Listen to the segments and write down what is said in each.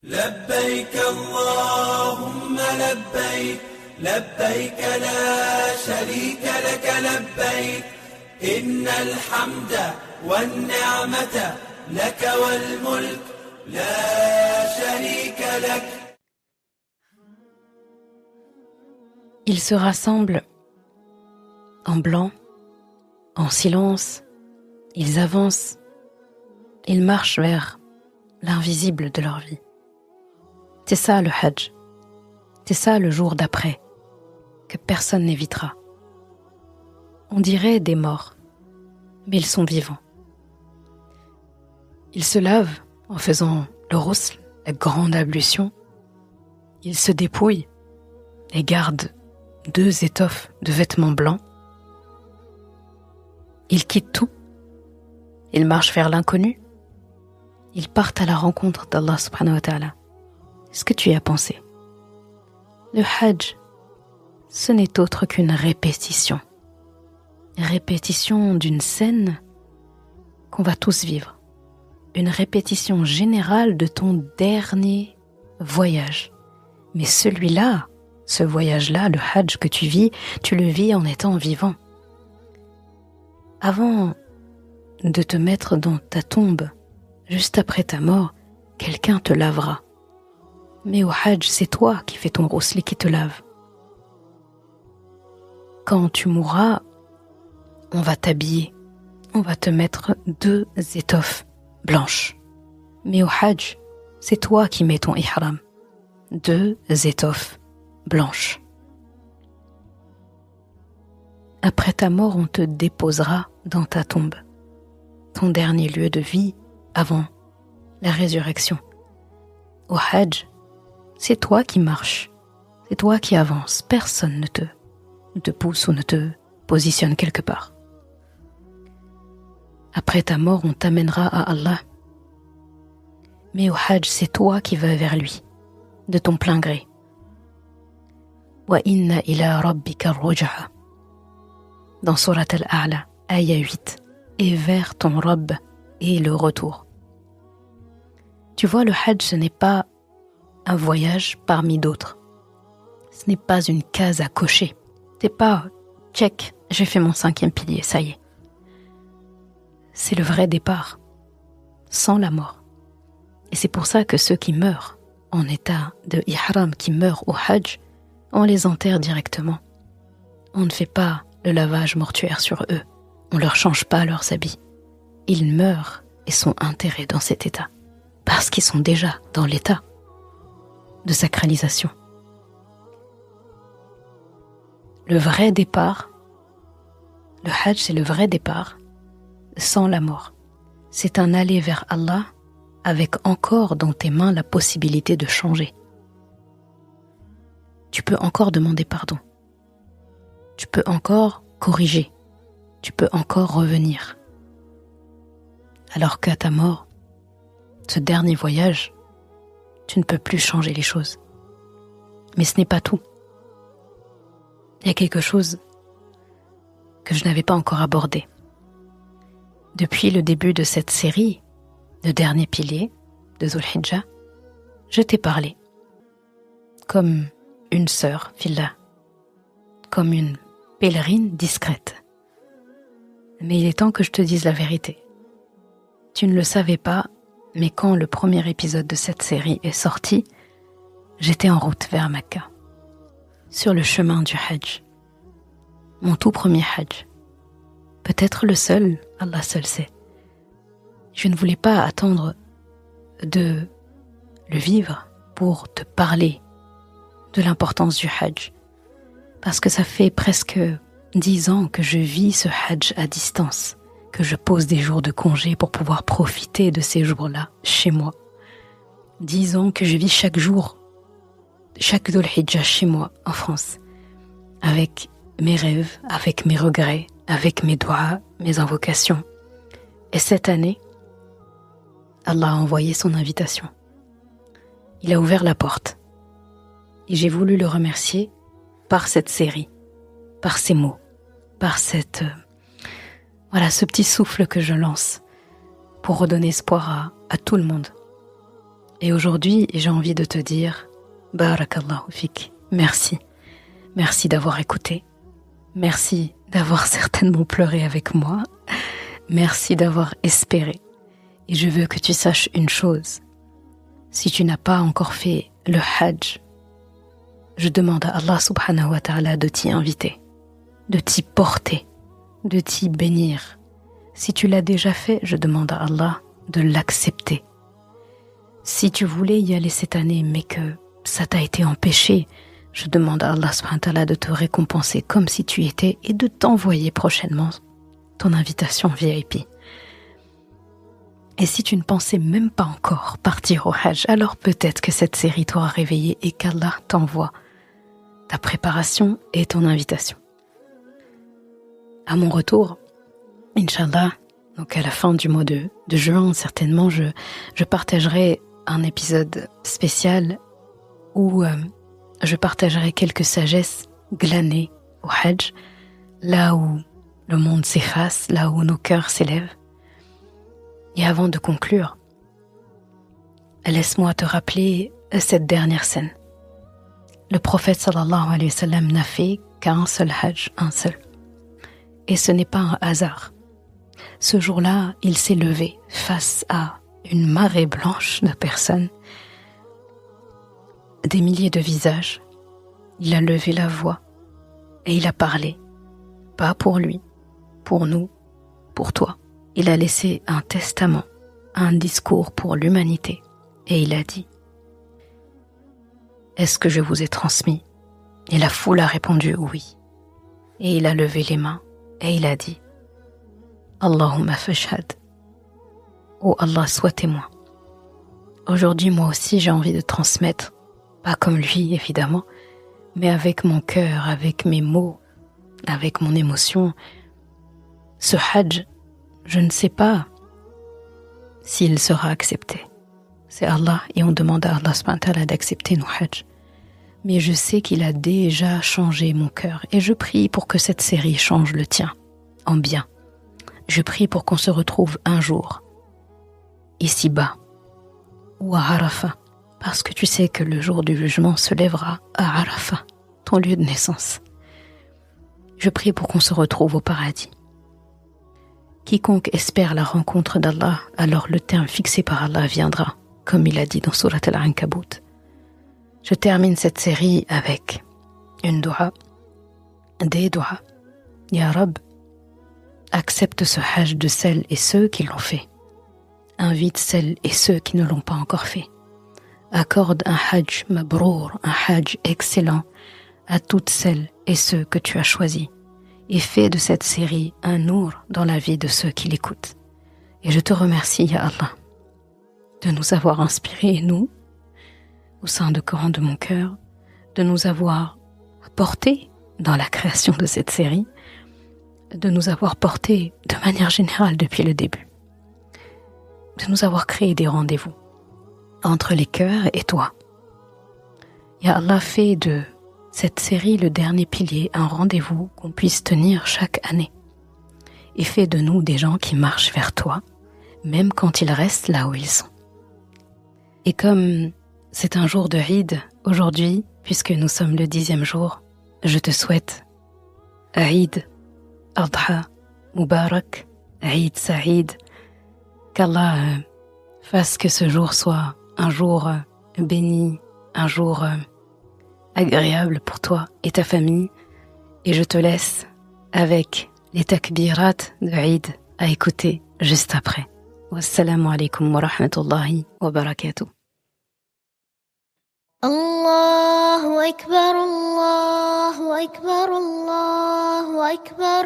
لبيك اللهم لبيك لبيك لا شريك لك لبيك إن الحمد والنعمة لك والملك لا شريك لك. Ils se rassemblent en blanc, en silence, ils avancent, ils marchent vers l'invisible de leur vie. C'est ça le Hajj, c'est ça le jour d'après, que personne n'évitera. On dirait des morts, mais ils sont vivants. Ils se lavent en faisant le ghusl, la grande ablution. Ils se dépouillent et gardent 2 étoffes de vêtements blancs. Ils quittent tout. Ils marchent vers l'inconnu. Ils partent à la rencontre d'Allah subhanahu wa ta'ala. Est-ce que tu y as pensé? Le Hajj, ce n'est autre qu'une répétition. Répétition d'une scène qu'on va tous vivre. Une répétition générale de ton dernier voyage. Mais celui-là, ce voyage-là, le Hajj que tu vis, tu le vis en étant vivant. Avant de te mettre dans ta tombe, juste après ta mort, quelqu'un te lavera. Mais au Hajj, c'est toi qui fais ton ghusl et qui te lave. Quand tu mourras, on va t'habiller. On va te mettre 2 étoffes blanches. Mais au Hajj, c'est toi qui mets ton ihram. 2 étoffes blanches. Après ta mort, on te déposera dans ta tombe, ton dernier lieu de vie avant la résurrection. Au Hajj, c'est toi qui marches, c'est toi qui avances. Personne ne te pousse ou ne te positionne quelque part. Après ta mort, on t'amènera à Allah. Mais au Hajj, c'est toi qui vas vers lui, de ton plein gré. Wa inna ila rabbika ruj'a. Dans Surat Al-A'la, ayah 8, et vers ton Rabb et le retour. Tu vois, le Hajj, ce n'est pas un voyage parmi d'autres. Ce n'est pas une case à cocher. C'est pas « check, j'ai fait mon 5e pilier, ça y est ». C'est le vrai départ, sans la mort. Et c'est pour ça que ceux qui meurent en état de ihram, qui meurent au Hajj, on les enterre directement. On ne fait pas le lavage mortuaire sur eux. On ne leur change pas leurs habits. Ils meurent et sont enterrés dans cet état. Parce qu'ils sont déjà dans l'état de sacralisation. Le vrai départ, le Hajj, c'est le vrai départ sans la mort. C'est un aller vers Allah avec encore dans tes mains la possibilité de changer. Tu peux encore demander pardon. Tu peux encore corriger. Tu peux encore revenir. Alors qu'à ta mort, ce dernier voyage, tu ne peux plus changer les choses. Mais ce n'est pas tout. Il y a quelque chose que je n'avais pas encore abordé. Depuis le début de cette série, le dernier pilier de Dhul Hijjah, je t'ai parlé comme une sœur, fillah, comme une pèlerine discrète. Mais il est temps que je te dise la vérité. Tu ne le savais pas, mais quand le premier épisode de cette série est sorti, j'étais en route vers Mecca, sur le chemin du Hajj. Mon tout premier Hajj. Peut-être le seul, Allah seul sait. Je ne voulais pas attendre de le vivre pour te parler de l'importance du Hajj. Parce que ça fait presque 10 ans que je vis ce Hajj à distance, que je pose des jours de congé pour pouvoir profiter de ces jours-là chez moi. 10 ans que je vis chaque jour, chaque Dhul Hijjah chez moi en France, avec mes rêves, avec mes regrets, avec mes doigts, mes invocations. Et cette année, Allah a envoyé son invitation. Il a ouvert la porte. Et j'ai voulu le remercier par cette série, par ces mots, par ce petit souffle que je lance pour redonner espoir à tout le monde. Et aujourd'hui, j'ai envie de te dire Barakallahu fik. Merci. Merci d'avoir écouté. Merci d'avoir certainement pleuré avec moi. Merci d'avoir espéré. Et je veux que tu saches une chose. Si tu n'as pas encore fait le Hajj, je demande à Allah subhanahu wa ta'ala de t'y inviter, de t'y porter, de t'y bénir. Si tu l'as déjà fait, je demande à Allah de l'accepter. Si tu voulais y aller cette année, mais que ça t'a été empêché, je demande à Allah subhanahu wa ta'ala de te récompenser comme si tu y étais et de t'envoyer prochainement ton invitation VIP. Et si tu ne pensais même pas encore partir au Hajj, alors peut-être que cette série t'aura réveillé et qu'Allah t'envoie ta préparation et ton invitation. À mon retour, Inch'Allah, donc à la fin du mois de juin, certainement, je partagerai un épisode spécial où je partagerai quelques sagesses glanées au Hajj, là où le monde s'efface, là où nos cœurs s'élèvent. Et avant de conclure, laisse-moi te rappeler cette dernière scène. Le prophète sallallahu alayhi wa sallam n'a fait qu'un seul Hajj, un seul. Et ce n'est pas un hasard. Ce jour-là, il s'est levé face à une marée blanche de personnes, des milliers de visages. Il a levé la voix et il a parlé, pas pour lui, pour nous, pour toi. Il a laissé un testament, un discours pour l'humanité et il a dit « Est-ce que je vous ai transmis ?» Et la foule a répondu « Oui ». Et il a levé les mains et il a dit « Allahumma fashhad » Oh Allah, sois témoin. Aujourd'hui, moi aussi, j'ai envie de transmettre, pas comme lui évidemment, mais avec mon cœur, avec mes mots, avec mon émotion. Ce Hajj, je ne sais pas s'il sera accepté. C'est Allah et on demande à Allah subhanahu wa ta'ala d'accepter nos Hajj. Mais je sais qu'il a déjà changé mon cœur et je prie pour que cette série change le tien, en bien. Je prie pour qu'on se retrouve un jour, ici-bas, ou à Arafat, parce que tu sais que le jour du jugement se lèvera à Arafat, ton lieu de naissance. Je prie pour qu'on se retrouve au paradis. Quiconque espère la rencontre d'Allah, alors le terme fixé par Allah viendra, comme il a dit dans Surat Al-Ankabut. Je termine cette série avec une dua, des duas. Ya Rab, accepte ce Hajj de celles et ceux qui l'ont fait. Invite celles et ceux qui ne l'ont pas encore fait. Accorde un Hajj mabrour, un Hajj excellent à toutes celles et ceux que tu as choisis. Et fais de cette série un nour dans la vie de ceux qui l'écoutent. Et je te remercie, Ya Allah, de nous avoir inspirés, nous, au sein de Coran de mon cœur, de nous avoir portés dans la création de cette série, de nous avoir portés de manière générale depuis le début, de nous avoir créé des rendez-vous entre les cœurs et toi. Ya Allah, fais de cette série le dernier pilier, un rendez-vous qu'on puisse tenir chaque année. Et fais de nous des gens qui marchent vers toi, même quand ils restent là où ils sont. Et comme c'est un jour de Eid aujourd'hui, puisque nous sommes le 10e jour, je te souhaite Eid, Adha, Mubarak, Eid Saïd, qu'Allah fasse que ce jour soit un jour béni, un jour agréable pour toi et ta famille. Et je te laisse avec les takbirat de Eid à écouter juste après. Wassalamu alaikum wa rahmatullahi wa barakatuh. Allahu Akbar, Allahu Akbar, Allahu Akbar.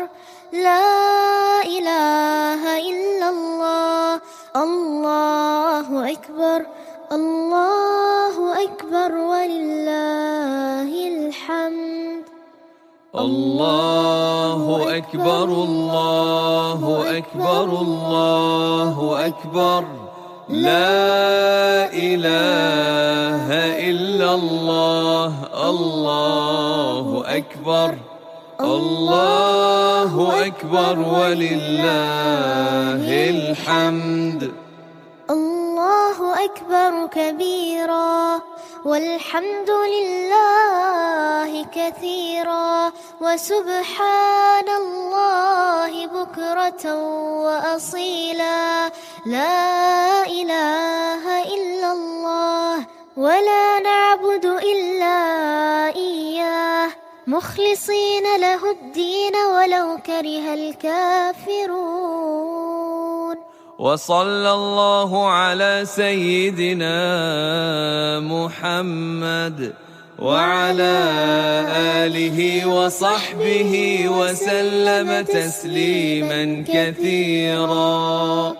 La ilaha illallah. Allahu Akbar, Allahu Akbar, walillahil hamd. الله أكبر الله أكبر الله أكبر لا إله إلا الله الله أكبر الله أكبر ولله الحمد. الله أكبر كبيرا والحمد لله كثيرا وسبحان الله بكرة وأصيلا لا إله إلا الله ولا نعبد إلا إياه مخلصين له الدين ولو كره الكافرون. وصلى الله على سيدنا محمد وعلى آله وصحبه وسلم تسليما كثيرا.